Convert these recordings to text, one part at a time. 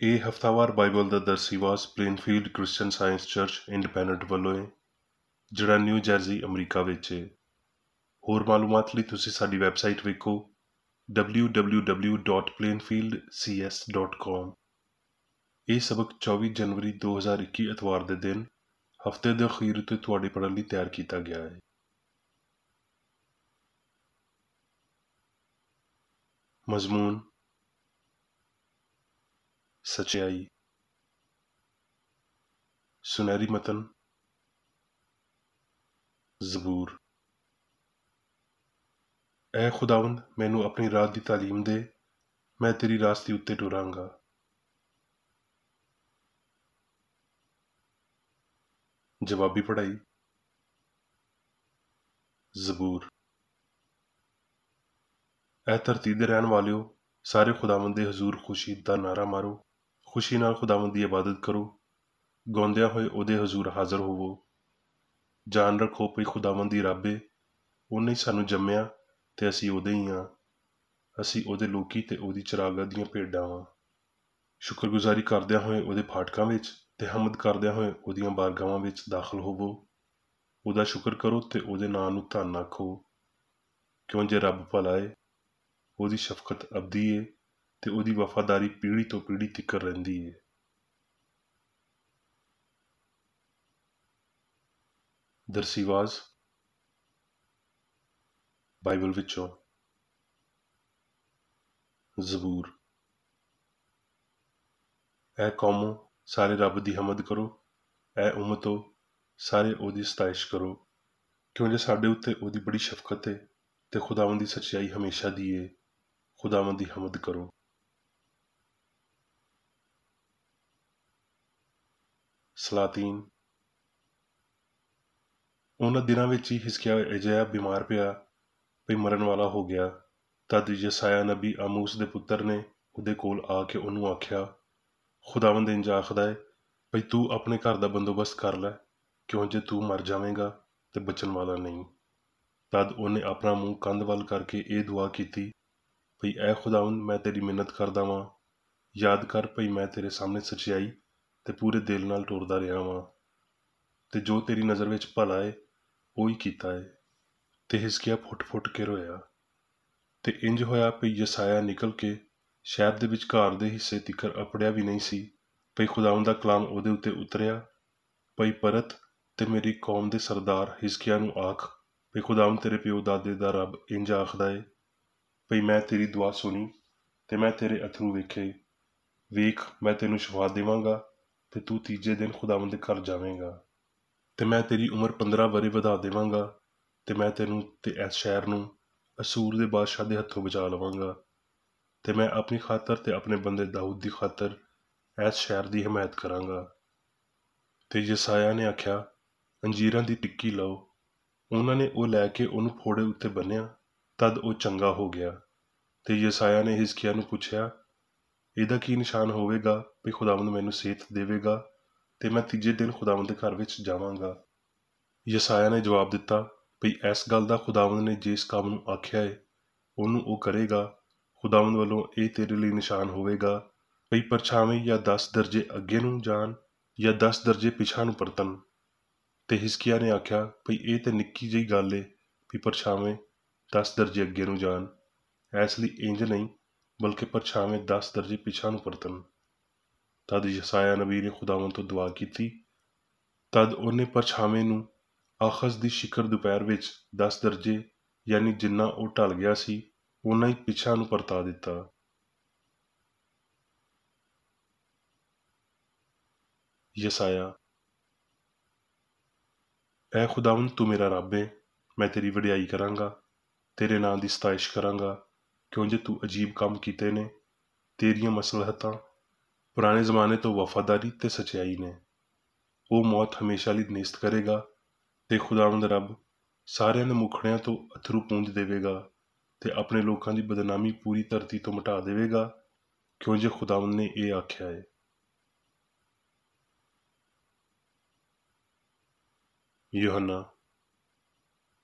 ਇਹ ਹਫ਼ਤਾਵਾਰ ਬਾਈਬਲ ਦਾ ਦਰਸੀਵਾਸ Plainfield Christian Science Church Independent ਵੱਲੋਂ ਹੈ, ਜਿਹੜਾ ਨਿਊ ਜਰਸੀ ਅਮਰੀਕਾ ਵਿੱਚ ਹੈ। ਹੋਰ ਮਾਲੂਮਾਤ ਲਈ ਤੁਸੀਂ ਸਾਡੀ ਵੈਬਸਾਈਟ ਵੇਖੋ www.plainfieldcs.com। ਇਹ ਸਬਕ 24 ਜਨਵਰੀ 2021 ਐਤਵਾਰ ਦੇ ਦਿਨ ਹਫ਼ਤੇ ਦੇ ਅਖੀਰ ਉੱਤੇ ਤੁਹਾਡੇ ਪੜ੍ਹਨ ਲਈ ਤਿਆਰ ਕੀਤਾ ਗਿਆ ਹੈ। ਮਜ਼ਮੂਨ, ਸੱਚਾਈ, ਸੁਨਹਿਰੀ ਮਤਨ, ਜ਼ਬੂਰ। ਐ ਖੁਦਾਵੰਦ, ਮੈਨੂੰ ਆਪਣੀ ਰਾਹ ਦੀ ਤਾਲੀਮ ਦੇ, ਮੈਂ ਤੇਰੀ ਰਾਸਤੇ ਉੱਤੇ ਟੁਰਾਂਗਾ। ਜਵਾਬੀ ਪੜ੍ਹਾਈ। ਜ਼ਬੂਰ। ਐ ਧਰਤੀ ਦੇ ਰਹਿਣ ਵਾਲਿਓ, ਸਾਰੇ ਖੁਦਾਵੰਦ ਦੇ ਹਜ਼ੂਰ ਖੁਸ਼ੀ ਦਾ ਨਾਅਰਾ ਮਾਰੋ। ਖੁਸ਼ੀ ਨਾਲ ਖੁਦਾਵੰਦ ਦੀ ਇਬਾਦਤ ਕਰੋ, ਗਾਉਂਦਿਆਂ ਹੋਏ ਉਹਦੇ ਹਜ਼ੂਰ ਹਾਜ਼ਰ ਹੋਵੋ। ਜਾਣ ਰੱਖੋ ਭਈ ਖੁਦਾਵੰਦ ਦੀ ਰੱਬ ਏ, ਉਹਨੇ ਹੀ ਸਾਨੂੰ ਜੰਮਿਆ ਤੇ ਅਸੀਂ ਉਹਦੇ ਹੀ ਹਾਂ। ਅਸੀਂ ਉਹਦੇ ਲੋਕੀ ਤੇ ਉਹਦੀ ਚਰਾਗਾਂ ਦੀਆਂ ਭੇਡਾਂ ਵਾਂ। ਸ਼ੁਕਰਗੁਜ਼ਾਰੀ ਕਰਦਿਆਂ ਹੋਏ ਉਹਦੇ ਫਾਟਕਾਂ ਵਿੱਚ ਤੇ ਹਮਦ ਕਰਦਿਆਂ ਹੋਏ ਉਹਦੀਆਂ ਬਾਰਗਾਹਾਂ ਵਿੱਚ ਦਾਖਲ ਹੋਵੋ। ਉਹਦਾ ਸ਼ੁਕਰ ਕਰੋ ਤੇ ਉਹਦੇ ਨਾਂ ਨੂੰ ਧੰਨ ਆਖੋ, ਕਿਉਂ ਜੇ ਰੱਬ ਭਲਾ ਏ, ਉਹਦੀ ਸ਼ਫਕਤ ਅਬਦੀ ਏ ਤੇ ਉਹਦੀ ਵਫਾਦਾਰੀ ਪੀੜ੍ਹੀ ਤੋਂ ਪੀੜ੍ਹੀ ਤੀਕਰ ਰਹਿੰਦੀ ਏ। ਦਰਸੀਵਾਜ਼ ਬਾਈਬਲ ਵਿੱਚੋਂ। ਜ਼ਬੂਰ। ਐ ਕੌਮੋ, ਸਾਰੇ ਰੱਬ ਦੀ ਹਮਦ ਕਰੋ। ਐ ਉਮਤੋ, ਸਾਰੇ ਉਹਦੀ ਸਤਾਇਸ਼ ਕਰੋ, ਕਿਉਂ ਜੇ ਸਾਡੇ ਉੱਤੇ ਉਹਦੀ ਬੜੀ ਸ਼ਫਕਤ ਏ ਤੇ ਖੁਦਾਵੰਦ ਦੀ ਸੱਚਾਈ ਹਮੇਸ਼ਾ ਦੀ ਏ। ਖੁਦਾਵੰਦ ਦੀ ਹਮਦ ਕਰੋ। ਸਲਾਤੀਨ। ਉਹਨਾਂ ਦਿਨਾਂ ਵਿੱਚ ਹੀ ਹਿਜ਼ਕੀਆ ਅਜਿਹਾ ਬਿਮਾਰ ਪਿਆ ਭਈ ਮਰਨ ਵਾਲਾ ਹੋ ਗਿਆ। ਤਦ ਯਸਾਇਆ ਨਬੀ ਆਮੂਸ ਦੇ ਪੁੱਤਰ ਨੇ ਉਹਦੇ ਕੋਲ ਆ ਕੇ ਉਹਨੂੰ ਆਖਿਆ, ਖੁਦਾਵੰਦ ਇੰਜ ਆਖਦਾ ਏ ਭਈ ਤੂੰ ਆਪਣੇ ਘਰ ਦਾ ਬੰਦੋਬਸਤ ਕਰ ਲੈ, ਕਿਉਂ ਜੇ ਤੂੰ ਮਰ ਜਾਵੇਂਗਾ ਤੇ ਬਚਣ ਵਾਲਾ ਨਹੀਂ। ਤਦ ਉਹਨੇ ਆਪਣਾ ਮੂੰਹ ਕੰਧ ਵੱਲ ਕਰਕੇ ਇਹ ਦੁਆ ਕੀਤੀ, ਭਈ ਐ ਖੁਦਾਵੰਦ, ਮੈਂ ਤੇਰੀ ਮਿੰਨਤ ਕਰਦਾ ਵਾਂ, ਯਾਦ ਕਰ ਭਈ ਮੈਂ ਤੇਰੇ ਸਾਹਮਣੇ ਸੱਚਾਈ ਤੇ ਪੂਰੇ ਦਿਲ ਨਾਲ ਟੁਰਦਾ ਰਿਹਾ ਵਾਂ, ਤੇ ਜੋ ਤੇਰੀ ਨਜ਼ਰ ਵਿੱਚ ਭਲਾ ਏ ਉਹੀ ਕੀਤਾ ਏ। ਤੇ ਹਿਜ਼ਕੀਆ ਫੁੱਟ ਫੁੱਟ ਕੇ ਰੋਇਆ। ਤੇ ਇੰਜ ਹੋਇਆ ਭਈ ਯਸਾਇਆ ਨਿਕਲ ਕੇ ਸ਼ਹਿਰ ਦੇ ਵਿਚਕਾਰ ਦੇ ਹਿੱਸੇ ਤਿੱਕਰ ਅਪੜਿਆ ਵੀ ਨਹੀਂ ਸੀ, ਭਈ ਖੁਦਾਵੰਦ ਦਾ ਕਲਾਮ ਉਹਦੇ ਉੱਤੇ ਉਤਰਿਆ, ਭਈ ਪਰਤ ਤੇ ਮੇਰੀ ਕੌਮ ਦੇ ਸਰਦਾਰ ਹਿਜ਼ਕੀਆ ਨੂੰ ਆਖ, ਭਈ ਖੁਦਾਵੰਦ ਤੇਰੇ ਪਿਓ ਦਾਦੇ ਦਾ ਰੱਬ ਇੰਜ ਆਖਦਾ ਏ, ਭਈ ਮੈਂ ਤੇਰੀ ਦੁਆ ਸੁਣੀ ਤੇ ਮੈਂ ਤੇਰੇ ਅਥਰੂ ਵੇਖੇ। ਵੇਖ, ਮੈਂ ਤੈਨੂੰ ਸ਼ਿਫਾ ਦੇਵਾਂਗਾ ਤੇ ਤੂੰ ਤੀਜੇ ਦਿਨ ਖੁਦਾਵੰਦ ਦੇ ਘਰ ਜਾਵੇਂਗਾ, ਤੇ ਮੈਂ ਤੇਰੀ ਉਮਰ 15 ਵਰ੍ਹੇ ਵਧਾ ਦੇਵਾਂਗਾ, ਤੇ ਮੈਂ ਤੈਨੂੰ ਤੇ ਇਸ ਸ਼ਹਿਰ ਨੂੰ ਅਸੂਰ ਦੇ ਬਾਦਸ਼ਾਹ ਦੇ ਹੱਥੋਂ ਬਚਾ ਲਵਾਂਗਾ, ਤੇ ਮੈਂ ਆਪਣੀ ਖਾਤਰ ਤੇ ਆਪਣੇ ਬੰਦੇ ਦਾਊਦ ਦੀ ਖਾਤਰ ਇਸ ਸ਼ਹਿਰ ਦੀ ਹਮਾਇਤ ਕਰਾਂਗਾ। ਤੇ ਯਸਾਇਆ ਨੇ ਆਖਿਆ, ਅੰਜੀਰਾਂ ਦੀ ਟਿੱਕੀ ਲਓ। ਉਹਨਾਂ ਨੇ ਉਹ ਲੈ ਕੇ ਉਹਨੂੰ ਫੋੜੇ ਉੱਤੇ ਬੰਨ੍ਹਿਆ। ਤਦ ਉਹ ਚੰਗਾ ਹੋ ਗਿਆ। ਤੇ ਯਸਾਇਆ ਨੇ ਹਿਜ਼ਕੀਆ ਨੂੰ ਪੁੱਛਿਆ, ਇਹਦਾ ਕੀ ਨਿਸ਼ਾਨ ਹੋਵੇਗਾ ਵੀ ਖੁਦਾਵੰਦ ਮੈਨੂੰ ਸਿਹਤ ਦੇਵੇਗਾ ਤੇ ਮੈਂ ਤੀਜੇ ਦਿਨ ਖੁਦਾਵੰਦ ਦੇ ਘਰ ਵਿੱਚ ਜਾਵਾਂਗਾ? ਯਸਾਇਆ ਨੇ ਜਵਾਬ ਦਿੱਤਾ, ਭਈ ਇਸ ਗੱਲ ਦਾ ਖੁਦਾਵੰਦ ਨੇ ਜਿਸ ਕੰਮ ਨੂੰ ਆਖਿਆ ਏ ਉਹਨੂੰ ਉਹ ਕਰੇਗਾ। ਖੁਦਾਵੰਦ ਵੱਲੋਂ ਇਹ ਤੇਰੇ ਲਈ ਨਿਸ਼ਾਨ ਹੋਵੇਗਾ, ਭਈ ਪਰਛਾਵੇਂ ਜਾਂ 10 ਦਰਜੇ ਅੱਗੇ ਨੂੰ ਜਾਣ ਜਾਂ 10 ਦਰਜੇ ਪਿਛਾਂ ਨੂੰ ਪਰਤਣ। ਤੇ ਹਿਜ਼ਕੀਆ ਨੇ ਆਖਿਆ, ਭਈ ਇਹ ਤੇ ਨਿੱਕੀ ਜਿਹੀ ਗੱਲ ਏ ਵੀ ਪਰਛਾਵੇਂ 10 ਦਰਜੇ ਅੱਗੇ ਨੂੰ ਜਾਣ, ਇਸ ਲਈ ਇੰਜ ਨਹੀਂ ਬਲਕਿ ਪਰਛਾਵੇਂ 10 ਦਰਜੇ ਪਿਛਾਂ ਨੂੰ ਪਰਤਣ। ਤਦ ਯਸਾਇਆ ਨਬੀ ਨੇ ਖੁਦਾਵੰਦ ਤੋਂ ਦੁਆ ਕੀਤੀ। ਤਦ ਉਹਨੇ ਪਰਛਾਵੇਂ ਨੂੰ ਆਖਜ਼ ਦੀ ਸ਼ਿਖਰ ਦੁਪਹਿਰ ਵਿੱਚ 10 ਦਰਜੇ ਯਾਨੀ ਜਿੰਨਾ ਉਹ ਢਲ ਗਿਆ ਸੀ ਓਨਾ ਹੀ ਪਿਛਾਂ ਨੂੰ ਪਰਤਾ ਦਿੱਤਾ। ਯਸਾਇਆ। ਐ ਖੁਦਾਵੰਦ, ਤੂੰ ਮੇਰਾ ਰੱਬ ਏ, ਮੈਂ ਤੇਰੀ ਵਡਿਆਈ ਕਰਾਂਗਾ, ਤੇਰੇ ਨਾਂ ਦੀ ਸਤਾਇਸ਼ ਕਰਾਂਗਾ, ਕਿਉਂ ਜੇ ਤੂੰ ਅਜੀਬ ਕੰਮ ਕੀਤੇ ਨੇ। ਤੇਰੀਆਂ ਮਸਲਹਤਾਂ ਪੁਰਾਣੇ ਜ਼ਮਾਨੇ ਤੋਂ ਵਫਾਦਾਰੀ ਤੇ ਸਚਾਈ ਨੇ। ਉਹ ਮੌਤ ਹਮੇਸ਼ਾ ਲਈ ਨਿਸਤ ਕਰੇਗਾ ਤੇ ਖੁਦਾਵੰਦ ਰੱਬ ਸਾਰਿਆਂ ਦੇ ਮੁਖੜਿਆਂ ਤੋਂ ਅਥਰੂ ਪੂੰਝ ਦੇਵੇਗਾ ਤੇ ਆਪਣੇ ਲੋਕਾਂ ਦੀ ਬਦਨਾਮੀ ਪੂਰੀ ਧਰਤੀ ਤੋਂ ਮਿਟਾ ਦੇਵੇਗਾ, ਕਿਉਂ ਜੇ ਖੁਦਾਵੰਦ ਨੇ ਇਹ ਆਖਿਆ ਹੈ। ਯੂਹੰਨਾ।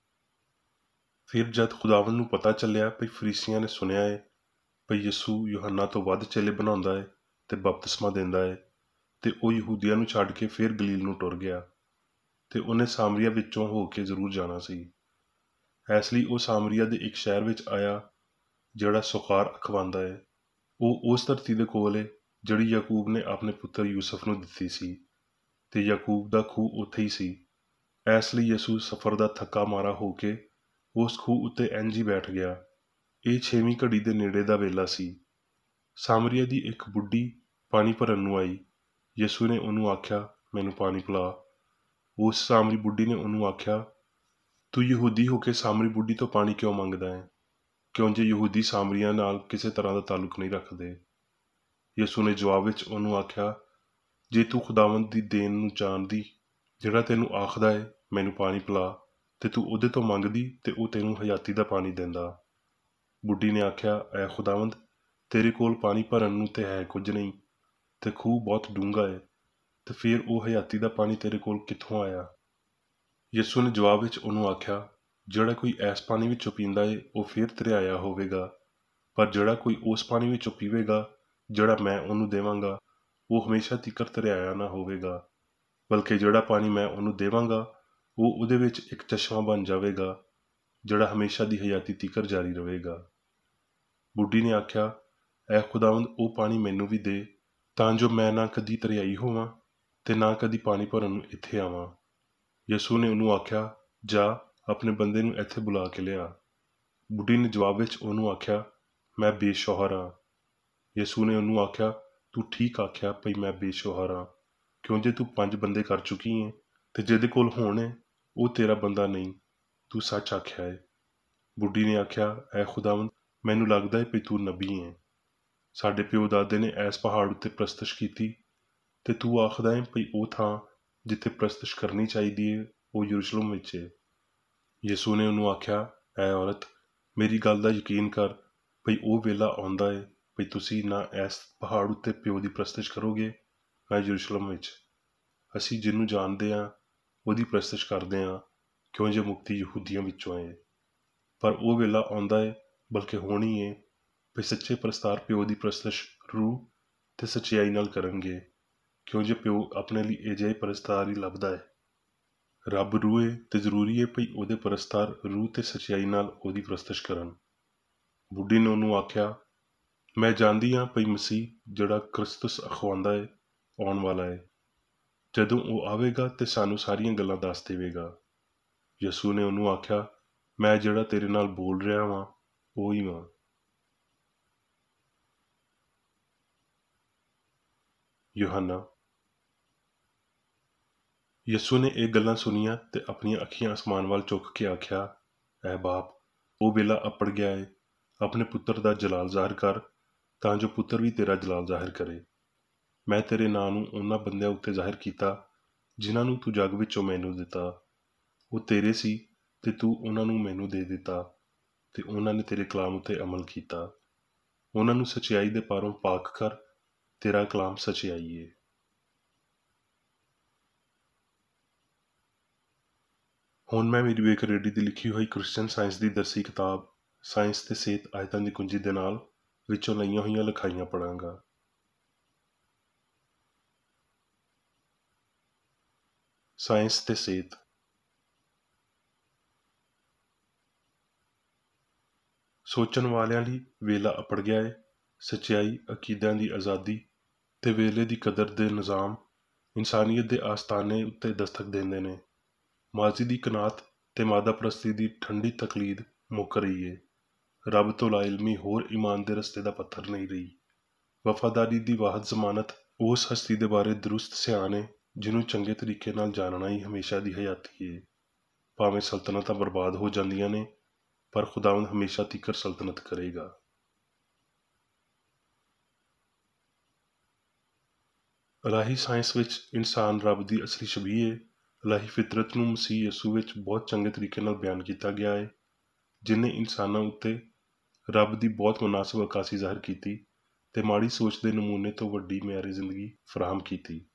ਫਿਰ ਜਦ ਖੁਦਾਵੰਦ ਨੂੰ ਪਤਾ ਚੱਲਿਆ ਭਈ ਫਰੀਸੀਆਂ ਨੇ ਸੁਣਿਆ ਏ ਭਈ ਯਿਸੂ ਯੂਹੰਨਾ ਤੋਂ ਵੱਧ ਚੇਲੇ ਬਣਾਉਂਦਾ ਏ, ਤੇ ਬਪਤਿਸਮਾ ਦਿੰਦਾ ਹੈ ਤੇ ਉਹ ਯਹੂਦੀਆਂ ਨੂੰ ਛੱਡ ਕੇ ਫਿਰ ਗਲੀਲ ਨੂੰ ਟੁਰ ਗਿਆ ਤੇ ਉਹਨੇ ਸਾਮਰੀਆ ਵਿੱਚੋਂ ਹੋ ਕੇ ਜ਼ਰੂਰ ਜਾਣਾ ਸੀ। ਇਸ ਲਈ ਉਹ ਸਾਮਰੀਆ ਦੇ ਇੱਕ ਸ਼ਹਿਰ ਵਿੱਚ ਆਇਆ ਜਿਹੜਾ ਸੁਕਾਰ ਅਖਵਾਉਂਦਾ ਹੈ। ਉਹ ਉਸ ਧਰਤੀ ਦੇ ਕੋਲ ਹੈ ਜਿਹੜੀ ਯਾਕੂਬ ਨੇ ਆਪਣੇ ਪੁੱਤਰ ਯੂਸਫ ਨੂੰ ਦਿੱਤੀ ਸੀ ਤੇ ਯਾਕੂਬ ਦਾ ਖੂਹ ਉੱਥੇ ਹੀ ਸੀ। ਇਸ ਲਈ ਯਿਸੂ ਸਫ਼ਰ ਦਾ ਥੱਕਾ ਮਾਰਾ ਹੋ ਕੇ ਉਸ ਖੂਹ ਉੱਤੇ ਇੰਝ ਹੀ ਬੈਠ ਗਿਆ। ਇਹ 6ਵੀਂ ਘੜੀ ਦੇ ਨੇੜੇ ਦਾ ਵੇਲਾ ਸੀ। ਸਾਮਰੀਆ ਦੀ ਇੱਕ ਬੁੱਢੀ ਪਾਣੀ ਭਰਨ ਨੂੰ ਆਈ। ਯਿਸੂ ਨੇ ਉਹਨੂੰ ਆਖਿਆ, ਮੈਨੂੰ ਪਾਣੀ ਪਿਲਾ। ਉਸ ਸਾਮਰੀ ਬੁੱਢੀ ਨੇ ਉਹਨੂੰ ਆਖਿਆ, ਤੂੰ ਯਹੂਦੀ ਹੋ ਕੇ ਸਾਮਰੀ ਬੁੱਢੀ ਤੋਂ ਪਾਣੀ ਕਿਉਂ ਮੰਗਦਾ ਹੈ? ਕਿਉਂ ਜੇ ਯਹੂਦੀ ਸਾਮਰੀਆਂ ਨਾਲ ਕਿਸੇ ਤਰ੍ਹਾਂ ਦਾ ਤਾਲੁਕ ਨਹੀਂ ਰੱਖਦੇ। ਯਿਸੂ ਨੇ ਜਵਾਬ ਵਿੱਚ ਉਹਨੂੰ ਆਖਿਆ, ਜੇ ਤੂੰ ਖੁਦਾਵੰਦ ਦੀ ਦੇਣ ਨੂੰ ਜਾਣਦੀ, ਜਿਹੜਾ ਤੈਨੂੰ ਆਖਦਾ ਹੈ ਮੈਨੂੰ ਪਾਣੀ ਪਿਲਾ, ਤੇ ਤੂੰ ਉਹਦੇ ਤੋਂ ਮੰਗਦੀ ਤੇ ਉਹ ਤੈਨੂੰ ਹਯਾਤੀ ਦਾ ਪਾਣੀ ਦਿੰਦਾ। ਬੁੱਢੀ ਨੇ ਆਖਿਆ, ਐ ਖੁਦਾਵੰਦ, ਤੇਰੇ ਕੋਲ ਪਾਣੀ ਭਰਨ ਨੂੰ ਤੇ ਹੈ ਕੁਝ ਨਹੀਂ ਤੇ ਖੂਹ ਬਹੁਤ ਡੂੰਘਾ ਹੈ, ਤੇ ਫਿਰ ਉਹ ਹਯਾਤੀ ਦਾ ਪਾਣੀ ਤੇਰੇ ਕੋਲ ਕਿੱਥੋਂ ਆਇਆ? ਯਿਸੂ ਨੇ ਜਵਾਬ ਵਿੱਚ ਉਹਨੂੰ ਆਖਿਆ, ਜਿਹੜਾ ਕੋਈ ਇਸ ਪਾਣੀ ਵਿੱਚੋਂ ਪੀਂਦਾ ਏ ਉਹ ਫਿਰ ਤ੍ਰਿਆਇਆ ਹੋਵੇਗਾ, ਪਰ ਜਿਹੜਾ ਕੋਈ ਉਸ ਪਾਣੀ ਵਿੱਚੋਂ ਪੀਵੇਗਾ ਜਿਹੜਾ ਮੈਂ ਉਹਨੂੰ ਦੇਵਾਂਗਾ ਉਹ ਹਮੇਸ਼ਾ ਤੀਕਰ ਤ੍ਰਿਆਇਆ ਨਾ ਹੋਵੇਗਾ, ਬਲਕਿ ਜਿਹੜਾ ਪਾਣੀ ਮੈਂ ਉਹਨੂੰ ਦੇਵਾਂਗਾ ਉਹ ਉਹਦੇ ਵਿੱਚ ਇੱਕ ਚਸ਼ਮਾ ਬਣ ਜਾਵੇਗਾ ਜਿਹੜਾ ਹਮੇਸ਼ਾ ਦੀ ਹਯਾਤੀ ਤੀਕਰ ਜਾਰੀ ਰਹੇਗਾ। ਬੁੱਢੀ ਨੇ ਆਖਿਆ, ਐ ਖੁਦਾਵੰਦ, ਉਹ ਪਾਣੀ ਮੈਨੂੰ ਵੀ ਦੇ, ਤਾਂ ਜੋ ਮੈਂ ਨਾ ਕਦੀ ਤ੍ਰਿਆਈ ਹੋਵਾਂ ਤੇ ਨਾ ਕਦੀ ਪਾਣੀ ਭਰਨ ਨੂੰ ਇੱਥੇ ਆਵਾਂ। ਯਿਸੂ ਨੇ ਉਹਨੂੰ ਆਖਿਆ, ਜਾ ਆਪਣੇ ਬੰਦੇ ਨੂੰ ਇੱਥੇ ਬੁਲਾ ਕੇ ਲਿਆ। ਬੁੱਢੀ ਨੇ ਜਵਾਬ ਵਿੱਚ ਉਹਨੂੰ ਆਖਿਆ, ਮੈਂ ਬੇਸ਼ੌਹਰ ਹਾਂ। ਯਿਸੂ ਨੇ ਉਹਨੂੰ ਆਖਿਆ, ਤੂੰ ਠੀਕ ਆਖਿਆ ਭਈ ਮੈਂ ਬੇਸ਼ੌਹਰ ਹਾਂ, ਕਿਉਂ ਜੇ ਤੂੰ 5 ਬੰਦੇ ਕਰ ਚੁੱਕੀ ਹੈ ਤੇ ਜਿਹਦੇ ਕੋਲ ਹੋਣ ਹੈ ਉਹ ਤੇਰਾ ਬੰਦਾ ਨਹੀਂ, ਤੂੰ ਸੱਚ ਆਖਿਆ ਹੈ। ਬੁੱਢੀ ਨੇ ਆਖਿਆ, ਐ ਖੁਦਾਵੰਦ, ਮੈਨੂੰ ਲੱਗਦਾ ਹੈ ਭਈ ਤੂੰ ਨਬੀ ਹੈ। ਸਾਡੇ ਪਿਓ ਦਾਦੇ ਨੇ ਇਸ ਪਹਾੜ ਉੱਤੇ ਪ੍ਰਸਤਿਸ਼ ਕੀਤੀ ਤੇ ਤੂੰ ਆਖਦਾ ਹੈ ਭਈ ਉਹ ਥਾਂ ਜਿੱਥੇ ਪ੍ਰਸਤਿਸ਼ ਕਰਨੀ ਚਾਹੀਦੀ ਹੈ ਉਹ ਯਰੂਸ਼ਲਮ ਵਿੱਚ ਹੈ। ਯਿਸੂ ਨੇ ਉਹਨੂੰ ਆਖਿਆ, ਐ ਔਰਤ, ਮੇਰੀ ਗੱਲ ਦਾ ਯਕੀਨ ਕਰ ਭਈ ਉਹ ਵੇਲਾ ਆਉਂਦਾ ਹੈ ਭਈ ਤੁਸੀਂ ਨਾ ਇਸ ਪਹਾੜ ਉੱਤੇ ਪਿਓ ਦੀ ਪ੍ਰਸਤਿਸ਼ ਕਰੋਗੇ ਨਾ ਯਰੂਸ਼ਲਮ ਵਿੱਚ। ਅਸੀਂ ਜਿਹਨੂੰ ਜਾਣਦੇ ਹਾਂ ਉਹਦੀ ਪ੍ਰਸਤਿਸ਼ ਕਰਦੇ ਹਾਂ, ਕਿਉਂ ਜੇ ਮੁਕਤੀ ਯਹੂਦੀਆਂ ਵਿੱਚੋਂ ਹੈ। ਪਰ ਉਹ ਵੇਲਾ ਆਉਂਦਾ ਹੈ, ਬਲਕਿ ਹੋਣੀ ਹੈ, ਭਈ ਸੱਚੇ ਪ੍ਰਸਤਾਰ ਪਿਓ ਦੀ ਪ੍ਰਸਤਿਸ਼ ਰੂਹ ਤੇ ਸੱਚਾਈ ਨਾਲ ਕਰਨਗੇ, ਕਿਉਂ ਜੇ ਪਿਓ ਆਪਣੇ ਲਈ ਅਜਿਹੇ ਪ੍ਰਸਤਾਰ ਹੀ ਲੱਭਦਾ ਹੈ। ਰੱਬ ਰੂਹ ਹੈ ਤੇ ਜ਼ਰੂਰੀ ਹੈ ਭਈ ਉਹਦੇ ਪ੍ਰਸਤਾਰ ਰੂਹ ਤੇ ਸੱਚਾਈ ਨਾਲ ਉਹਦੀ ਪ੍ਰਸਤਿਸ਼ ਕਰਨ। ਬੁੱਢੀ ਨੇ ਉਹਨੂੰ ਆਖਿਆ, ਮੈਂ ਜਾਣਦੀ ਹਾਂ ਭਈ ਮਸੀਹ ਜਿਹੜਾ ਕ੍ਰਿਸਤਸ ਅਖਵਾਉਂਦਾ ਹੈ ਆਉਣ ਵਾਲਾ ਹੈ। ਜਦੋਂ ਉਹ ਆਵੇਗਾ ਤੇ ਸਾਨੂੰ ਸਾਰੀਆਂ ਗੱਲਾਂ ਦੱਸ ਦੇਵੇਗਾ। ਯਿਸੂ ਨੇ ਉਹਨੂੰ ਆਖਿਆ, ਮੈਂ ਜਿਹੜਾ ਤੇਰੇ ਨਾਲ ਬੋਲ ਰਿਹਾ ਵਾਂ ਉਹ ਹੀ ਵਾਂ। ਯੋਹੰਨਾ। ਯਿਸੂ ਨੇ ਇਹ ਗੱਲਾਂ ਸੁਣੀਆਂ ਤੇ ਆਪਣੀਆਂ ਅੱਖੀਆਂ ਅਸਮਾਨ ਵੱਲ ਚੁੱਕ ਕੇ ਆਖਿਆ, ਐ ਬਾਪ, ਉਹ ਵੇਲਾ ਅੱਪੜ ਗਿਆ ਏ। ਆਪਣੇ ਪੁੱਤਰ ਦਾ ਜਲਾਲ ਜ਼ਾਹਿਰ ਕਰ, ਤਾਂ ਜੋ ਪੁੱਤਰ ਵੀ ਤੇਰਾ ਜਲਾਲ ਜ਼ਾਹਿਰ ਕਰੇ। ਮੈਂ ਤੇਰੇ ਨਾਂ ਨੂੰ ਉਹਨਾਂ ਬੰਦਿਆਂ ਉੱਤੇ ਜ਼ਾਹਿਰ ਕੀਤਾ ਜਿਨ੍ਹਾਂ ਨੂੰ ਤੂੰ ਜੱਗ ਵਿੱਚੋਂ ਮੈਨੂੰ ਦਿੱਤਾ। ਉਹ ਤੇਰੇ ਸੀ ਤੇ ਤੂੰ ਉਹਨਾਂ ਨੂੰ ਮੈਨੂੰ ਦੇ ਦਿੱਤਾ ਤੇ ਉਹਨਾਂ ਨੇ ਤੇਰੇ ਕਲਾਮ ਉੱਤੇ ਅਮਲ ਕੀਤਾ। ਉਹਨਾਂ ਨੂੰ ਸੱਚਾਈ ਦੇ ਪਾਰੋਂ ਪਾਕ ਕਰ, ਤੇਰਾ ਕਲਾਮ ਸੱਚਾਈ ਏ। ਹੁਣ ਮੈਂ ਮੇਰੀ ਵੇਖ ਰੇਡੀ ਦੀ ਲਿਖੀ ਹੋਈ ਕ੍ਰਿਸਚਨ ਸਾਇੰਸ ਦੀ ਦਰਸੀ ਕਿਤਾਬ ਸਾਇੰਸ ਤੇ ਸਿਹਤ ਆਇਤਾਂ ਦੀ ਕੁੰਜੀ ਦੇ ਨਾਲ ਵਿੱਚੋਂ ਲਈਆਂ ਹੋਈਆਂ ਲਿਖਾਈਆਂ ਪੜਾਂਗਾ। ਸਾਇੰਸ ਤੇ ਸਿਹਤ। ਸੋਚਣ ਵਾਲਿਆਂ ਲਈ ਵੇਲਾ ਅੱਪੜ ਗਿਆ ਹੈ। ਸੱਚਾਈ, ਅਕੀਦਿਆਂ ਦੀ ਆਜ਼ਾਦੀ ਤੇ ਵੇਲੇ ਦੀ ਕਦਰ ਦੇ ਨਿਜ਼ਾਮ ਇਨਸਾਨੀਅਤ ਦੇ ਆਸਤਾਨੇ ਉੱਤੇ ਦਸਤਕ ਦਿੰਦੇ ਨੇ। ਮਾਜ਼ੀ ਦੀ ਕਨਾਤ ਤੇ ਮਾਦਾ ਪ੍ਰਸਤੀ ਦੀ ਠੰਡੀ ਤਕਲੀਦ ਮੁੱਕ ਰਹੀ ਏ। ਰੱਬ ਤੋਂ ਲਾਇਲਮੀ ਹੋਰ ਈਮਾਨ ਦੇ ਰਸਤੇ ਦਾ ਪੱਥਰ ਨਹੀਂ ਰਹੀ। ਵਫਾਦਾਰੀ ਦੀ ਵਾਹਦ ਜ਼ਮਾਨਤ ਉਸ ਹਸਤੀ ਦੇ ਬਾਰੇ ਦਰੁਸਤ ਸਿਆਣ ਏ ਜਿਹਨੂੰ ਚੰਗੇ ਤਰੀਕੇ ਨਾਲ ਜਾਣਨਾ ਹੀ ਹਮੇਸ਼ਾ ਦੀ ਹਯਾਤੀ ਏ। ਭਾਵੇਂ ਸਲਤਨਤਾਂ ਬਰਬਾਦ ਹੋ ਜਾਂਦੀਆਂ ਨੇ, ਪਰ ਖੁਦਾਵੰਦ ਹਮੇਸ਼ਾ ਤੀਕਰ ਸਲਤਨਤ ਕਰੇਗਾ। ਇਲਾਹੀ ਸਾਇੰਸ ਵਿੱਚ ਇਨਸਾਨ ਰੱਬ ਦੀ ਅਸਲੀ ਸ਼ਬੀਹ ਏ। ਇਲਾਹੀ ਫਿਤਰਤ ਨੂੰ ਮਸੀਹ ਯਸੂ ਵਿੱਚ ਬਹੁਤ ਚੰਗੇ ਤਰੀਕੇ ਨਾਲ ਬਿਆਨ ਕੀਤਾ ਗਿਆ ਹੈ, ਜਿਨ੍ਹੇ ਇਨਸਾਨਾਂ ਉੱਤੇ ਰੱਬ ਦੀ ਬਹੁਤ ਮੁਨਾਸਬ ਅਕਾਸੀ ਜ਼ਾਹਿਰ ਕੀਤੀ ਤੇ ਮਾੜੀ ਸੋਚ ਦੇ ਨਮੂਨੇ ਤੋਂ ਵੱਡੀ ਮਿਆਰੀ ਜ਼ਿੰਦਗੀ ਫਰਾਹਮ ਕੀਤੀ।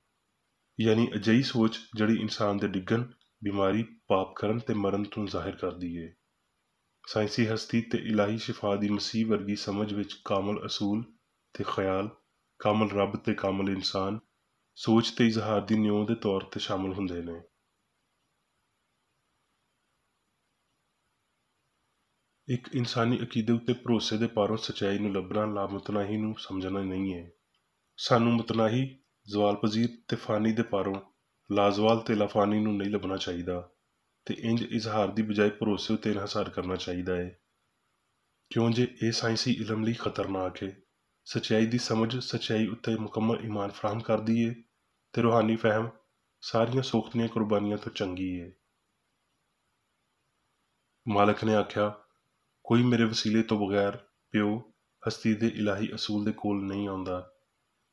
ਯਾਨੀ ਅਜਿਹੀ ਸੋਚ ਜਿਹੜੀ ਇਨਸਾਨ ਦੇ ਡਿੱਗਣ, ਬਿਮਾਰੀ, ਪਾਪ ਕਰਨ ਤੇ ਮਰਨ ਤੋਂ ਜ਼ਾਹਿਰ ਕਰਦੀ ਏ। ਸਾਇੰਸੀ ਹਸਤੀ ਤੇ ਇਲਾਹੀ ਸ਼ਿਫਾ ਦੀ ਮਸੀਹ ਵਰਗੀ ਸਮਝ ਵਿੱਚ ਕਾਮਲ ਅਸੂਲ ਤੇ ਖਿਆਲ ਕਾਮਲ ਰੱਬ ਤੇ ਕਾਮਲ ਇਨਸਾਨ ਸੋਚ ਤੇ ਇਜ਼ਹਾਰ ਦੀ ਨਿਉ ਦੇ ਤੌਰ ਤੇ ਸ਼ਾਮਲ ਹੁੰਦੇ ਨੇ। ਇੱਕ ਇਨਸਾਨੀ ਅਕੀਦੇ ਉੱਤੇ ਭਰੋਸੇ ਦੇ ਪਾਰੋਂ ਸੱਚਾਈ ਨੂੰ ਲੱਭਣਾ ਲਾਮਤਨਾਹੀ ਨੂੰ ਸਮਝਣਾ ਨਹੀਂ ਹੈ। ਸਾਨੂੰ ਮਤਨਾਹੀ ਜ਼ਵਾਲ ਪਜ਼ੀਰ ਤੇ ਫਾਨੀ ਦੇ ਪਾਰੋਂ ਲਾਜ਼ਵਾਲ ਤੇ ਲਾਫਾਨੀ ਨੂੰ ਨਹੀਂ ਲੱਭਣਾ ਚਾਹੀਦਾ ਤੇ ਇੰਜ ਇਜ਼ਹਾਰ ਦੀ ਬਜਾਏ ਭਰੋਸੇ ਉੱਤੇ ਇਨਹਸਾਰ ਕਰਨਾ ਚਾਹੀਦਾ ਹੈ, ਕਿਉਂ ਜੇ ਇਹ ਸਾਇੰਸੀ ਇਲਮ ਲਈ ਖਤਰਨਾਕ ਹੈ। ਸੱਚਾਈ ਦੀ ਸਮਝ ਸੱਚਾਈ ਉੱਤੇ ਮੁਕੰਮਲ ਈਮਾਨ ਫਰਾਹਮ ਕਰਦੀ ਹੈ ਤੇ ਰੂਹਾਨੀ ਫਹਿਮ ਸਾਰੀਆਂ ਸੋਖਤੀਆਂ ਕੁਰਬਾਨੀਆਂ ਤੋਂ ਚੰਗੀ ਹੈ। ਮਾਲਕ ਨੇ ਆਖਿਆ, ਕੋਈ ਮੇਰੇ ਵਸੀਲੇ ਤੋਂ ਬਗੈਰ ਪਿਓ ਹਸਤੀ ਦੇ ਇਲਾਹੀ ਅਸੂਲ ਦੇ ਕੋਲ ਨਹੀਂ ਆਉਂਦਾ,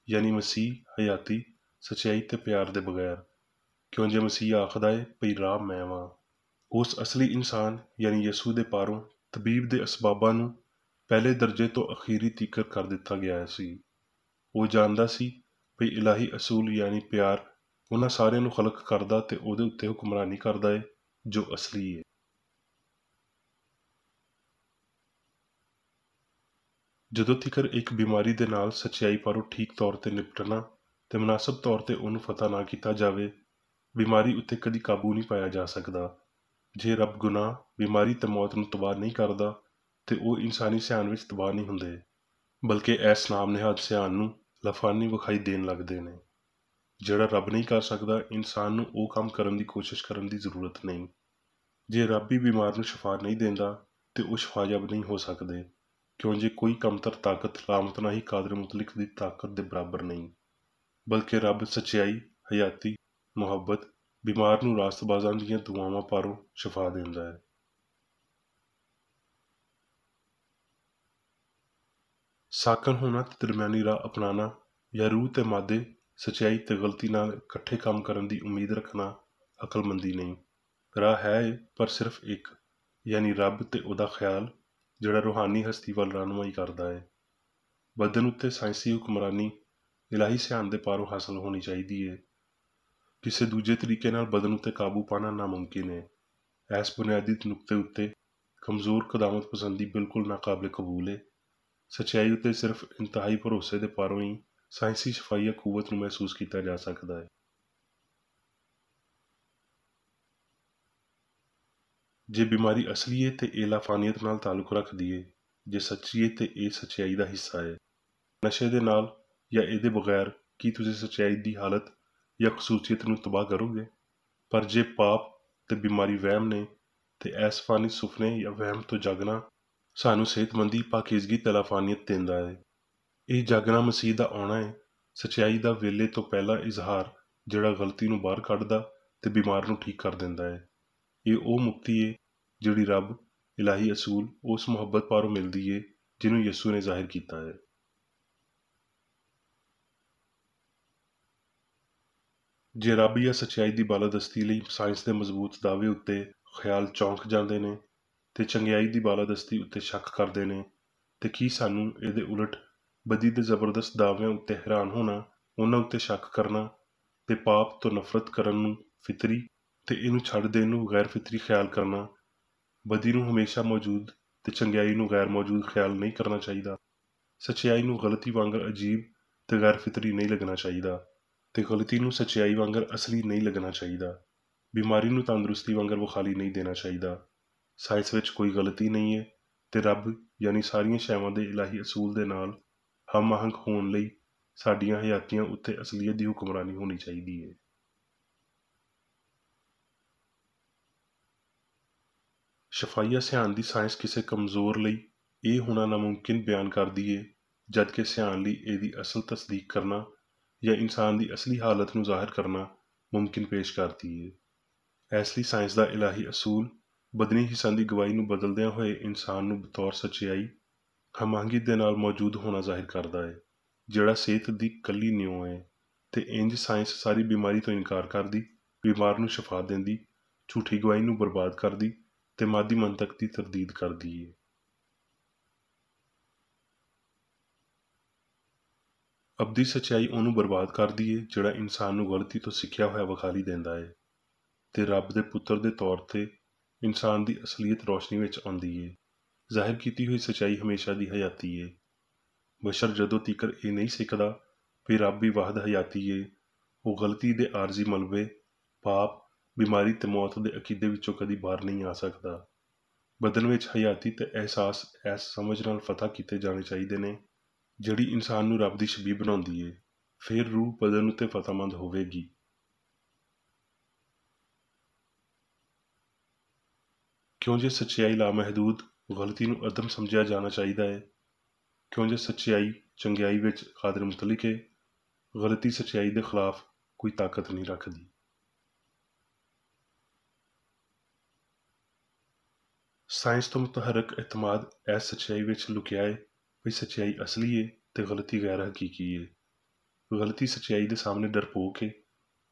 ਯਾਨੀ ਮਸੀਹ ਹਯਾਤੀ ਸੱਚਾਈ ਤੇ ਪਿਆਰ ਦੇ ਬਗੈਰ, ਕਿਉਂ ਜੇ ਮਸੀਹ ਆਖਦਾ ਹੈ ਭਈ ਰਾਹ ਮੈਂ ਵਾਂ। ਉਸ ਅਸਲੀ ਇਨਸਾਨ ਯਾਨੀ ਯਸੂ ਦੇ ਪਾਰੋਂ ਤਬੀਬ ਦੇ ਅਸਬਾਬਾਂ ਨੂੰ ਪਹਿਲੇ ਦਰਜੇ ਤੋਂ ਅਖੀਰੀ ਤੀਕਰ ਕਰ ਦਿੱਤਾ ਗਿਆ ਸੀ। ਉਹ ਜਾਣਦਾ ਸੀ ਭਈ ਇਲਾਹੀ ਅਸੂਲ ਯਾਨੀ ਪਿਆਰ ਉਹਨਾਂ ਸਾਰਿਆਂ ਨੂੰ ਖਲਕ ਕਰਦਾ ਤੇ ਉਹਦੇ ਉੱਤੇ ਹੁਕਮਰਾਨੀ ਕਰਦਾ ਹੈ ਜੋ ਅਸਲੀ ਹੈ। ਜਦੋਂ ਤੀਕਰ ਇੱਕ ਬਿਮਾਰੀ ਦੇ ਨਾਲ ਸੱਚਾਈ ਪਾਰੋਂ ਠੀਕ ਤੌਰ ਤੇ ਨਿਪਟਣਾ ਤੇ ਮੁਨਾਸਬ ਤੌਰ ਤੇ ਉਹਨੂੰ ਫਤਹ ਨਾ ਕੀਤਾ ਜਾਵੇ, ਬਿਮਾਰੀ ਉੱਤੇ ਕਦੀ ਕਾਬੂ ਨਹੀਂ ਪਾਇਆ ਜਾ ਸਕਦਾ। ਜੇ ਰੱਬ ਗੁਨਾਹ, ਬਿਮਾਰੀ ਤੇ ਮੌਤ ਨੂੰ ਤਬਾਹ ਨਹੀਂ ਕਰਦਾ ਤੇ ਉਹ ਇਨਸਾਨੀ ਸਿਆਣ ਵਿੱਚ ਤਬਾਹ ਨਹੀਂ ਹੁੰਦੇ, ਬਲਕਿ ਇਸ ਨਾਮ ਨਿਹਾਦ ਸਿਆਣ ਨੂੰ ਲਾਫਾਨੀ ਵਿਖਾਈ ਦੇਣ ਲੱਗਦੇ ਨੇ। ਜਿਹੜਾ ਰੱਬ ਨਹੀਂ ਕਰ ਸਕਦਾ, ਇਨਸਾਨ ਨੂੰ ਉਹ ਕੰਮ ਕਰਨ ਦੀ ਕੋਸ਼ਿਸ਼ ਕਰਨ ਦੀ ਜ਼ਰੂਰਤ ਨਹੀਂ। ਜੇ ਰੱਬ ਹੀ ਬਿਮਾਰ ਨੂੰ ਸ਼ਿਫਾ ਨਹੀਂ ਦਿੰਦਾ ਤੇ ਉਹ ਸ਼ਿਫਾਯਾਬ ਨਹੀਂ ਹੋ ਸਕਦੇ, ਕਿਉਂ ਜੇ ਕੋਈ ਕਮਤਰ ਤਾਕਤ ਲਾਮਤਨਾਹੀ ਕਾਦਰ ਮੁਤਲਿਕ ਦੀ ਤਾਕਤ ਦੇ ਬਰਾਬਰ ਨਹੀਂ, ਬਲਕਿ ਰੱਬ ਸੱਚਾਈ, ਹਯਾਤੀ, ਮੁਹੱਬਤ ਬਿਮਾਰ ਨੂੰ ਰਾਸਤਬਾਜ਼ਾਂ ਦੀਆਂ ਦੁਆਵਾਂ ਪਾਰੋਂ ਸ਼ਿਫਾ ਦਿੰਦਾ ਹੈ। ਸਾਕਨ ਹੋਣਾ ਤੇ ਦਰਮਿਆਨੀ ਰਾਹ ਅਪਣਾਣਾ ਜਾਂ ਰੂਹ ਤੇ ਮਾਦੇ, ਸੱਚਾਈ ਤੇ ਗਲਤੀ ਨਾਲ ਇਕੱਠੇ ਕੰਮ ਕਰਨ ਦੀ ਉਮੀਦ ਰੱਖਣਾ ਅਕਲਮੰਦੀ ਨਹੀਂ। ਰਾਹ ਹੈ ਪਰ ਸਿਰਫ ਇੱਕ, ਯਾਨੀ ਰੱਬ ਤੇ ਉਹਦਾ ਖਿਆਲ ਜਿਹੜਾ ਰੂਹਾਨੀ ਹਸਤੀ ਵੱਲ ਰਹਿਨੁਮਾਈ ਕਰਦਾ ਹੈ। ਬਦਨ ਉੱਤੇ ਸਾਇੰਸੀ ਹੁਕਮਰਾਨੀ ਇਲਾਹੀ ਸਿਆਣ ਦੇ ਪਾਰੋਂ ਹਾਸਲ ਹੋਣੀ ਚਾਹੀਦੀ ਹੈ। ਕਿਸੇ ਦੂਜੇ ਤਰੀਕੇ ਨਾਲ ਬਦਨ ਉੱਤੇ ਕਾਬੂ ਪਾਣਾ ਨਾਮੁਮਕਿਨ ਹੈ। ਇਸ ਬੁਨਿਆਦੀ ਨੁਕਤੇ ਉੱਤੇ ਕਮਜ਼ੋਰ ਕਦਾਮਤ ਪਸੰਦੀ ਬਿਲਕੁਲ ਨਾਕਾਬਲੇ ਕਬੂਲ ਹੈ। ਸੱਚਾਈ ਉੱਤੇ ਸਿਰਫ ਇੰਤਹਾਈ ਭਰੋਸੇ ਦੇ ਪਾਰੋਂ ਹੀ ਸਾਇੰਸੀ ਸ਼ਫਾਈਆ ਕੂਵਤ ਨੂੰ ਮਹਿਸੂਸ ਕੀਤਾ ਜਾ ਸਕਦਾ ਹੈ। ਜੇ ਬਿਮਾਰੀ ਅਸਲੀ ਹੈ ਤੇ ਇਹ ਲਾਫਾਨੀਅਤ ਨਾਲ ਤਾਲੁਕ ਰੱਖਦੀ ਹੈ, ਜੇ ਸੱਚੀ ਹੈ ਤੇ ਇਹ ਸੱਚਾਈ ਦਾ ਹਿੱਸਾ ਹੈ। ਨਸ਼ੇ ਦੇ ਨਾਲ ਜਾਂ ਇਹਦੇ ਬਗੈਰ ਕੀ ਤੁਸੀਂ ਸੱਚਾਈ ਦੀ ਹਾਲਤ ਜਾਂ ਖਸੂਸੀਅਤ ਨੂੰ ਤਬਾਹ ਕਰੋਗੇ? ਪਰ ਜੇ ਪਾਪ ਤੇ ਬਿਮਾਰੀ ਵਹਿਮ ਨੇ ਤੇ ਐਸ ਫਾਨੀ ਸੁਪਨੇ ਜਾਂ ਵਹਿਮ ਤੋਂ ਜਾਗਣਾ ਸਾਨੂੰ ਸਿਹਤਮੰਦੀ, ਪਾਕੀਜ਼ਗੀ ਤੇ ਲਾਫਾਨੀਅਤ ਦਿੰਦਾ ਹੈ। ਇਹ ਜਾਗਣਾ ਮਸੀਹ ਦਾ ਆਉਣਾ ਹੈ, ਸੱਚਾਈ ਦਾ ਵੇਲੇ ਤੋਂ ਪਹਿਲਾ ਇਜ਼ਹਾਰ ਜਿਹੜਾ ਗਲਤੀ ਨੂੰ ਬਾਹਰ ਕੱਢਦਾ ਤੇ ਬਿਮਾਰ ਨੂੰ ਠੀਕ ਕਰ ਦਿੰਦਾ ਹੈ। ਇਹ ਉਹ ਮੁਕਤੀ ਹੈ ਜਿਹੜੀ ਰੱਬ, ਇਲਾਹੀ ਅਸੂਲ, ਉਸ ਮੁਹੱਬਤ ਪਾਰੋਂ ਮਿਲਦੀ ਹੈ ਜਿਹਨੂੰ ਯਸੂ ਨੇ ਜ਼ਾਹਿਰ ਕੀਤਾ ਹੈ। ਜੇ ਰੱਬ ਜਾਂ ਸੱਚਾਈ ਦੀ ਬਾਲਾਦਸਤੀ ਲਈ ਸਾਇੰਸ ਦੇ ਮਜ਼ਬੂਤ ਦਾਅਵੇ ਉੱਤੇ ਖਿਆਲ ਚੌਂਕ ਜਾਂਦੇ ਨੇ ਤੇ ਚੰਗਿਆਈ ਦੀ ਬਾਲਾਦਸਤੀ ਉੱਤੇ ਸ਼ੱਕ ਕਰਦੇ ਨੇ, ਤੇ ਕੀ ਸਾਨੂੰ ਇਹਦੇ ਉਲਟ ਬਦੀ ਦੇ ਜ਼ਬਰਦਸਤ ਦਾਅਵਿਆਂ ਉੱਤੇ ਹੈਰਾਨ ਹੋਣਾ, ਉਹਨਾਂ ਉੱਤੇ ਸ਼ੱਕ ਕਰਨਾ ਤੇ ਪਾਪ ਤੋਂ ਨਫ਼ਰਤ ਕਰਨ ਨੂੰ ਫਿਤਰੀ ਤੇ ਇਹਨੂੰ ਛੱਡ ਦੇਣ ਨੂੰ ਗੈਰ ਫਿਤਰੀ ਖਿਆਲ ਕਰਨਾ, ਬਦੀ ਨੂੰ ਹਮੇਸ਼ਾ ਮੌਜੂਦ ਤੇ ਚੰਗਿਆਈ ਨੂੰ ਗੈਰ ਮੌਜੂਦ ਖਿਆਲ ਨਹੀਂ ਕਰਨਾ ਚਾਹੀਦਾ। ਸੱਚਾਈ ਨੂੰ ਗਲਤੀ ਵਾਂਗਰ ਅਜੀਬ ਤੇ ਗੈਰ ਫਿਤਰੀ ਨਹੀਂ ਲੱਗਣਾ ਚਾਹੀਦਾ ਤੇ ਗਲਤੀ ਨੂੰ ਸੱਚਾਈ ਵਾਂਗਰ ਅਸਲੀ ਨਹੀਂ ਲੱਗਣਾ ਚਾਹੀਦਾ। ਬਿਮਾਰੀ ਨੂੰ ਤੰਦਰੁਸਤੀ ਵਾਂਗਰ ਵਿਖਾਲੀ ਨਹੀਂ ਦੇਣਾ ਚਾਹੀਦਾ। ਸਾਇੰਸ ਵਿੱਚ ਕੋਈ ਗਲਤੀ ਨਹੀਂ ਹੈ ਤੇ ਰੱਬ ਯਾਨੀ ਸਾਰੀਆਂ ਸ਼ੈਵਾਂ ਦੇ ਇਲਾਹੀ ਅਸੂਲ ਦੇ ਨਾਲ ਹਮ ਆਹੰਗ ਹੋਣ ਲਈ ਸਾਡੀਆਂ ਹਯਾਤੀਆਂ ਉੱਤੇ ਅਸਲੀਅਤ ਦੀ ਹੁਕਮਰਾਨੀ ਹੋਣੀ ਚਾਹੀਦੀ ਹੈ। ਸ਼ਫਾਈਆ ਸਿਆਣ ਦੀ ਸਾਇੰਸ ਕਿਸੇ ਕਮਜ਼ੋਰ ਲਈ ਇਹ ਹੋਣਾ ਨਾਮੁਮਕਿਨ ਬਿਆਨ ਕਰਦੀ ਹੈ, ਜਦਕਿ ਸਿਆਣ ਲਈ ਇਹਦੀ ਅਸਲ ਤਸਦੀਕ ਕਰਨਾ ਜਾਂ ਇਨਸਾਨ ਦੀ ਅਸਲੀ ਹਾਲਤ ਨੂੰ ਜ਼ਾਹਿਰ ਕਰਨਾ ਮੁਮਕਿਨ ਪੇਸ਼ ਕਰਦੀ ਹੈ। ਇਸ ਲਈ ਸਾਇੰਸ ਦਾ ਇਲਾਹੀ ਅਸੂਲ ਬਦਨੀ ਹਿੱਸਿਆਂ ਦੀ ਗਵਾਹੀ ਨੂੰ ਬਦਲਦਿਆਂ ਹੋਏ ਇਨਸਾਨ ਨੂੰ ਬਤੌਰ ਸੱਚਾਈ, ਹਮਾਂਗੀ ਦੇ ਨਾਲ ਮੌਜੂਦ ਹੋਣਾ ਜ਼ਾਹਿਰ ਕਰਦਾ ਹੈ, ਜਿਹੜਾ ਸਿਹਤ ਦੀ ਕੱਲੀ ਨਿਉ ਹੈ। ਤੇ ਇੰਜ ਸਾਇੰਸ ਸਾਰੀ ਬਿਮਾਰੀ ਤੋਂ ਇਨਕਾਰ ਕਰਦੀ, ਬਿਮਾਰ ਨੂੰ ਸ਼ਿਫਾ ਦਿੰਦੀ, ਝੂਠੀ ਗਵਾਹੀ ਨੂੰ ਬਰਬਾਦ ਕਰਦੀ ਤੇ ਮਾਦੀ ਮੰਤਕ ਦੀ ਤਰਦੀਦ ਕਰਦੀ ਹੈ। ਅਬਦੀ ਸੱਚਾਈ ਉਹਨੂੰ ਬਰਬਾਦ ਕਰਦੀ ਹੈ ਜਿਹੜਾ ਇਨਸਾਨ ਨੂੰ ਗਲਤੀ ਤੋਂ ਸਿੱਖਿਆ ਹੋਇਆ ਵਿਖਾਲੀ ਦਿੰਦਾ ਹੈ ਤੇ ਰੱਬ ਦੇ ਪੁੱਤਰ ਦੇ ਤੌਰ ਤੇ ਇਨਸਾਨ ਦੀ ਅਸਲੀਅਤ ਰੋਸ਼ਨੀ ਵਿੱਚ ਆਉਂਦੀ ਹੈ। ਜ਼ਾਹਿਰ ਕੀਤੀ ਹੋਈ ਸੱਚਾਈ ਹਮੇਸ਼ਾ ਦੀ ਹਯਾਤੀ ਹੈ। ਬਸ਼ਰ ਜਦੋਂ ਤੀਕਰ ਇਹ ਨਹੀਂ ਸਿੱਖਦਾ ਵੀ ਰੱਬ ਵੀ ਵਾਹਿਦ ਹਯਾਤੀ ਏ। ਉਹ ਗਲਤੀ ਦੇ ਆਰਜ਼ੀ ਮਲਬੇ, ਪਾਪ, ਬਿਮਾਰੀ ਤੇ ਮੌਤ ਦੇ ਅਕੀਦੇ ਵਿੱਚੋਂ ਕਦੀ ਬਾਹਰ ਨਹੀਂ ਆ ਸਕਦਾ। ਬਦਨ ਵਿੱਚ ਹਯਾਤੀ ਤੇ ਅਹਿਸਾਸ ਐਸ ਸਮਝ ਨਾਲ ਫਤਹ ਕੀਤੇ ਜਾਣੇ ਚਾਹੀਦੇ ਨੇ ਜਿਹੜੀ ਇਨਸਾਨ ਨੂੰ ਰੱਬ ਦੀ ਛਬੀ ਬਣਾਉਂਦੀ ਏ। ਫਿਰ ਰੂਹ ਬਦਨ ਉੱਤੇ ਫਤਹਮੰਦ ਹੋਵੇਗੀ। ਕਿਉਂ ਜੇ ਸੱਚਾਈ ਲਾਮਹਿਦੂਦ, ਗਲਤੀ ਨੂੰ ਅਦਮ ਸਮਝਿਆ ਜਾਣਾ ਚਾਹੀਦਾ ਹੈ। ਕਿਉਂ ਜੇ ਸੱਚਾਈ ਚੰਗਿਆਈ ਵਿੱਚ ਕਾਦਰ ਮੁਤਲਕ ਏ, ਗਲਤੀ ਸੱਚਾਈ ਦੇ ਖਿਲਾਫ ਕੋਈ ਤਾਕਤ ਨਹੀਂ ਰੱਖਦੀ। ਸਾਇੰਸ ਤੋਂ ਮੁਤਹਰਕ ਇਤਮਾਦ ਇਸ ਸੱਚਾਈ ਵਿੱਚ ਲੁਕਿਆ ਏ ਵੀ ਸੱਚਾਈ ਅਸਲੀ ਏ ਤੇ ਗਲਤੀ ਗੈਰ ਹਕੀਕੀ ਏ। ਗਲਤੀ ਸੱਚਾਈ ਦੇ ਸਾਹਮਣੇ ਡਰਪੋਕ ਏ।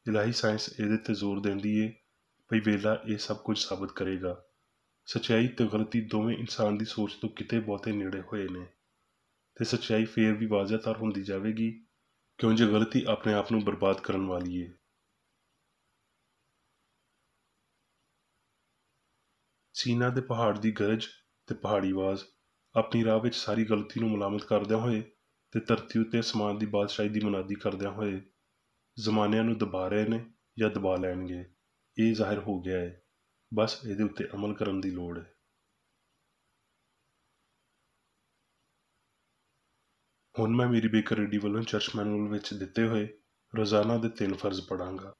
ਇਲਾਹੀ ਸਾਇੰਸ ਇਹਦੇ ਤੇ ਜ਼ੋਰ ਦਿੰਦੀ ਏ ਵੀ ਵੇਲਾ ਇਹ ਸਭ ਕੁਝ ਸਾਬਤ ਕਰੇਗਾ। ਸੱਚਾਈ ਤੇ ਗਲਤੀ ਦੋਵੇਂ ਇਨਸਾਨ ਦੀ ਸੋਚ ਤੋਂ ਕਿਤੇ ਬਹੁਤੇ ਨੇੜੇ ਹੋਏ ਨੇ ਤੇ ਸੱਚਾਈ ਫੇਰ ਵੀ ਵਾਜ਼ਹਤਰ ਹੁੰਦੀ ਜਾਵੇਗੀ ਕਿਉਂ ਜੇ ਗਲਤੀ ਆਪਣੇ ਆਪ ਨੂੰ ਬਰਬਾਦ ਕਰਨ ਵਾਲੀ ਏ। ਸੀਨਾ ਦੇ ਪਹਾੜ ਦੀ ਗਰਜ ਤੇ ਪਹਾੜੀ ਆਵਾਜ਼ ਆਪਣੀ ਰਾਹ ਵਿੱਚ ਸਾਰੀ ਗਲਤੀ ਨੂੰ ਮੁਲਾਮਤ ਕਰਦਿਆਂ ਹੋਏ ਤੇ ਧਰਤੀ ਉੱਤੇ ਅਸਮਾਨ ਦੀ ਬਾਦਸ਼ਾਹੀ ਦੀ ਮੁਨਾਦੀ ਕਰਦਿਆਂ ਹੋਏ ਜ਼ਮਾਨਿਆਂ ਨੂੰ ਦਬਾ ਰਹੇ ਨੇ ਜਾਂ ਦਬਾ ਲੈਣਗੇ, ਇਹ ਜ਼ਾਹਿਰ ਹੋ ਗਿਆ ਹੈ। ਬਸ ਇਹਦੇ ਉੱਤੇ ਅਮਲ ਕਰਨ ਦੀ ਲੋੜ ਹੈ। ਹੁਣ ਮੈਂ ਮੇਰੀ ਬੇਕਰ ਰੇਡੀ ਵੱਲੋਂ ਚਰਚ ਮੈਨੂਅਲ ਵਿੱਚ ਦਿੱਤੇ ਹੋਏ ਰੋਜ਼ਾਨਾ ਦੇ 3 ਫਰਜ਼ ਪੜਾਂਗਾ।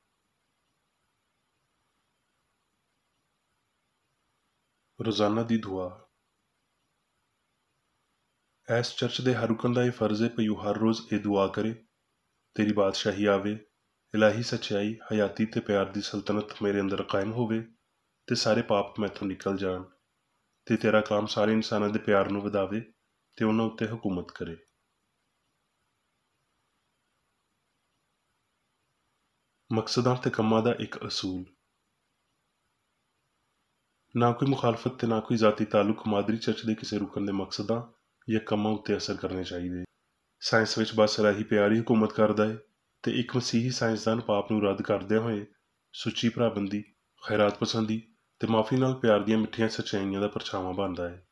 ਰੋਜ਼ਾਨਾ ਦੀ ਦੁਆ। ਇਸ ਚਰਚ ਦੇ ਹਰ ਰੁਕਨ ਦਾ ਇਹ ਫਰਜ਼ ਹੈ ਕਿ ਉਹ ਹਰ ਰੋਜ਼ ਇਹ ਦੁਆ ਕਰੇ, ਤੇਰੀ ਬਾਦਸ਼ਾਹੀ ਆਵੇ, ਇਲਾਹੀ ਸੱਚਾਈ, ਹਯਾਤੀ ਤੇ ਪਿਆਰ ਦੀ ਸਲਤਨਤ ਮੇਰੇ ਅੰਦਰ ਕਾਇਮ ਹੋਵੇ ਤੇ ਸਾਰੇ ਪਾਪ ਮੈਥੋਂ ਨਿਕਲ ਜਾਣ ਤੇ ਤੇਰਾ ਕਲਾਮ ਸਾਰੇ ਇਨਸਾਨਾਂ ਦੇ ਪਿਆਰ ਨੂੰ ਵਧਾਵੇ ਤੇ ਉਹਨਾਂ ਉੱਤੇ ਹਕੂਮਤ ਕਰੇ। ਮਕਸਦਾਂ ਤੇ ਕੰਮਾਂ ਦਾ ਇੱਕ ਅਸੂਲ। ਨਾ ਕੋਈ ਮੁਖਾਲਫਤ ਤੇ ਨਾ ਕੋਈ ਜ਼ਾਤੀ ਤਾਲੁਕ ਮਾਦਰੀ ਚਰਚ ਦੇ ਕਿਸੇ ਰੁਕਨ ਦੇ ਮਕਸਦਾਂ ਜਾਂ ਕੰਮਾਂ ਉੱਤੇ ਅਸਰ ਕਰਨੇ ਚਾਹੀਦੇ। ਸਾਇੰਸ ਵਿੱਚ ਬਸ ਇਲਾਹੀ ਪਿਆਰ ਹੀ ਹਕੂਮਤ ਕਰਦਾ ਹੈ ਤੇ ਇੱਕ ਮਸੀਹੀ ਸਾਇੰਸਦਾਨ ਪਾਪ ਨੂੰ ਰੱਦ ਕਰਦਿਆਂ ਹੋਏ ਸੁੱਚੀ ਭਰਾਬੰਦੀ, ਖੈਰਾਤ ਪਸੰਦੀ ਤੇ ਮਾਫੀ ਨਾਲ ਪਿਆਰ ਦੀਆਂ ਮਿੱਠੀਆਂ ਸੱਚਾਈਆਂ ਦਾ ਪਰਛਾਵਾਂ ਬਣਦਾ ਹੈ।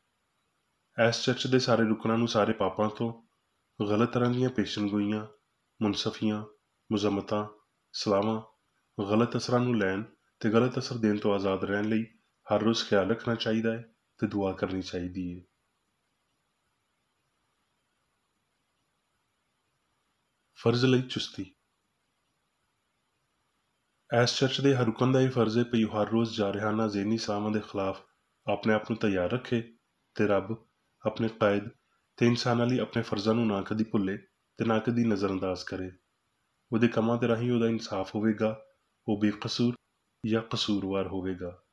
ਇਸ ਚਰਚ ਦੇ ਸਾਰੇ ਰੁਕਨਾਂ ਨੂੰ ਸਾਰੇ ਪਾਪਾਂ ਤੋਂ, ਗਲਤ ਤਰ੍ਹਾਂ ਦੀਆਂ ਪੇਸ਼ਨਗੋਈਆਂ, ਮੁਨਸਫੀਆਂ, ਮੁਜ਼ਮਤਾਂ, ਸਲਾਹਾਂ, ਗਲਤ ਅਸਰਾਂ ਨੂੰ ਲੈਣ ਤੇ ਗਲਤ ਅਸਰ ਦੇਣ ਤੋਂ ਆਜ਼ਾਦ ਰਹਿਣ ਲਈ ਹਰ ਰੋਜ਼ ਖਿਆਲ ਰੱਖਣਾ ਚਾਹੀਦਾ ਹੈ ਤੇ ਦੁਆ ਕਰਨੀ ਚਾਹੀਦੀ ਹੈ। ਫਰਜ਼ ਲਈ ਚੁਸਤੀ। ਇਸ ਚਰਚ ਦੇ ਹਰ ਰੁਕਨ ਦਾ ਇਹ ਫਰਜ਼ ਹੈ ਕਿ ਉਹ ਹਰ ਰੋਜ਼ ਜਾਰਹਾਨਾ ਜ਼ਹਿਨੀ ਸਾਵਾਂ ਦੇ ਖਿਲਾਫ ਆਪਣੇ ਆਪ ਨੂੰ ਤਿਆਰ ਰੱਖੇ ਤੇ ਰੱਬ, ਆਪਣੇ ਕਾਇਦ ਤੇ ਇਨਸਾਨਾਂ ਲਈ ਆਪਣੇ ਫਰਜ਼ਾਂ ਨੂੰ ਨਾ ਕਦੀ ਭੁੱਲੇ ਤੇ ਨਾ ਕਦੀ ਨਜ਼ਰਅੰਦਾਜ਼ ਕਰੇ। ਉਹਦੇ ਕੰਮਾਂ ਦੇ ਰਾਹੀਂ ਉਹਦਾ ਇਨਸਾਫ ਹੋਵੇਗਾ, ਉਹ ਬੇਕਸੂਰ ਜਾਂ ਕਸੂਰਵਾਰ ਹੋਵੇਗਾ।